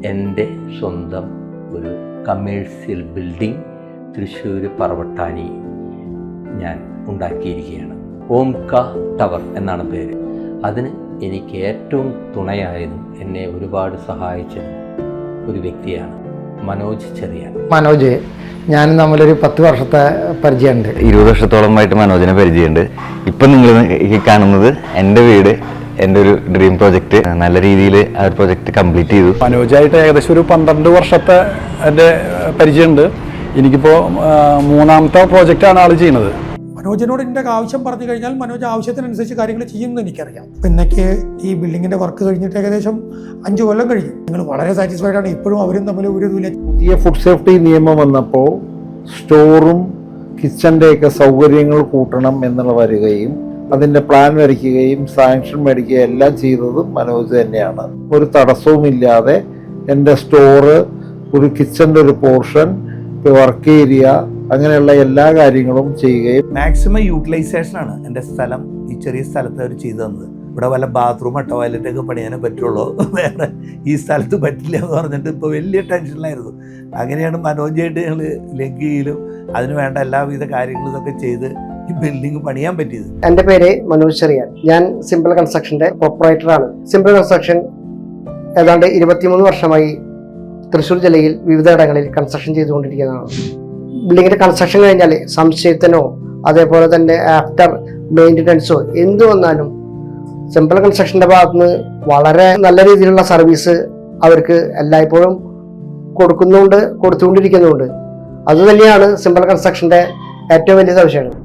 എൻ്റെ സ്വന്തം ഒരു കമേഴ്സ്യൽ ബിൽഡിംഗ് തൃശ്ശൂർ പറവട്ടാനി ഞാൻ ഉണ്ടാക്കിയിരിക്കുകയാണ്. ഓംക ടവർ എന്നാണ് പേര്. അതിന് എനിക്ക് ഏറ്റവും തുണയായതും എന്നെ ഒരുപാട് സഹായിച്ചതും ഒരു വ്യക്തിയാണ് മനോജ് ചെറിയാൻ. മനോജ് ഞാനും തമ്മിലൊരു 10 വർഷത്തെ പരിചയമുണ്ട്. 20 വർഷത്തോളമായിട്ട് മനോജിനെ പരിചയമുണ്ട്. ഇപ്പം നിങ്ങൾ ഈ കാണുന്നത് എൻ്റെ വീട്, എൻ്റെ ഒരു ഡ്രീം പ്രോജക്റ്റ്. നല്ല രീതിയിൽ ആ ഒരു പ്രോജക്റ്റ് കംപ്ലീറ്റ് ചെയ്തു. മനോജായിട്ട് ഏകദേശം ഒരു 12 വർഷത്തെ എൻ്റെ പരിചയമുണ്ട്. എനിക്കിപ്പോൾ 3ാമത്തെ പ്രോജക്റ്റാണ് ആൾ ചെയ്യുന്നത്. മനോജിനോട് എൻ്റെ ആവശ്യം പറഞ്ഞു കഴിഞ്ഞാൽ മനോജ് ആവശ്യത്തിനനുസരിച്ച് കാര്യങ്ങൾ ചെയ്യുമെന്ന് എനിക്കറിയാം. പിന്നേക്ക് ഈ ബിൽഡിങ്ങിൻ്റെ വർക്ക് കഴിഞ്ഞിട്ട് ഏകദേശം 5 കൊല്ലം കഴിഞ്ഞു. നിങ്ങൾ വളരെ സാറ്റിസ്ഫൈഡ് ആണ്. ഇപ്പോഴും അവരും തമ്മിൽ ഒരു ഇതില്ല. പുതിയ ഫുഡ് സേഫ്റ്റി നിയമം വന്നപ്പോൾ സ്റ്റോറും കിച്ചൻ്റെയൊക്കെ സൗകര്യങ്ങൾ കൂട്ടണം എന്നുള്ള വരികയും അതിൻ്റെ പ്ലാൻ വരയ്ക്കുകയും സാങ്ഷൻ മേടിക്കുകയും എല്ലാം ചെയ്തത് മനോജ് തന്നെയാണ്. ഒരു തടസ്സവുമില്ലാതെ എൻ്റെ സ്റ്റോറ്, ഒരു കിച്ചൻ്റെ ഒരു പോർഷൻ, വർക്ക് ഏരിയ, അങ്ങനെയുള്ള എല്ലാ കാര്യങ്ങളും ചെയ്യുകയും മാക്സിമം യൂട്ടിലൈസേഷനാണ് എൻ്റെ സ്ഥലം. ഈ ചെറിയ സ്ഥലത്ത് അവർ ചെയ്തു തന്നത്. ഇവിടെ വല്ല ബാത്റൂമോ ടോയ്ലറ്റൊക്കെ പണിയാനേ പറ്റുള്ളൂ, വേറെ ഈ സ്ഥലത്ത് പറ്റില്ല എന്ന് പറഞ്ഞിട്ട് ഇപ്പോൾ വലിയ ടെൻഷനിലായിരുന്നു. അങ്ങനെയാണ് മനോജായിട്ട് ഞങ്ങൾ ലിങ്ക് ചെയ്യലും അതിന് വേണ്ട എല്ലാവിധ കാര്യങ്ങളും ഇതൊക്കെ ചെയ്ത് ഈ ബിൽഡിംഗ് പണിയാൻ പറ്റിയത്. എൻ്റെ പേര് മനോജ് ചെറിയാൻ. ഞാൻ സിമ്പിൾ കൺസ്ട്രക്ഷൻ്റെ പ്രൊപ്പറേറ്ററാണ്. സിമ്പിൾ കൺസ്ട്രക്ഷൻ ഏതാണ്ട് 23 വർഷമായി തൃശ്ശൂർ ജില്ലയിൽ വിവിധയിടങ്ങളിൽ കൺസ്ട്രക്ഷൻ ചെയ്തുകൊണ്ടിരിക്കുന്നതാണ്. ബിൽഡിങ്ങിൻ്റെ കൺസ്ട്രക്ഷൻ കഴിഞ്ഞാൽ സംശയത്തിനോ അതേപോലെ തന്നെ ആഫ്റ്റർ മെയിൻ്റനൻസോ എന്ത് വന്നാലും സിമ്പിൾ കൺസ്ട്രക്ഷൻ്റെ ഭാഗത്തുനിന്ന് വളരെ നല്ല രീതിയിലുള്ള സർവീസ് അവർക്ക് എല്ലായ്പ്പോഴും കൊടുത്തുകൊണ്ടിരിക്കുന്നുണ്ട്. അതുതന്നെയാണ് സിമ്പിൾ കൺസ്ട്രക്ഷൻ്റെ ഏറ്റവും വലിയ സവിശേഷത.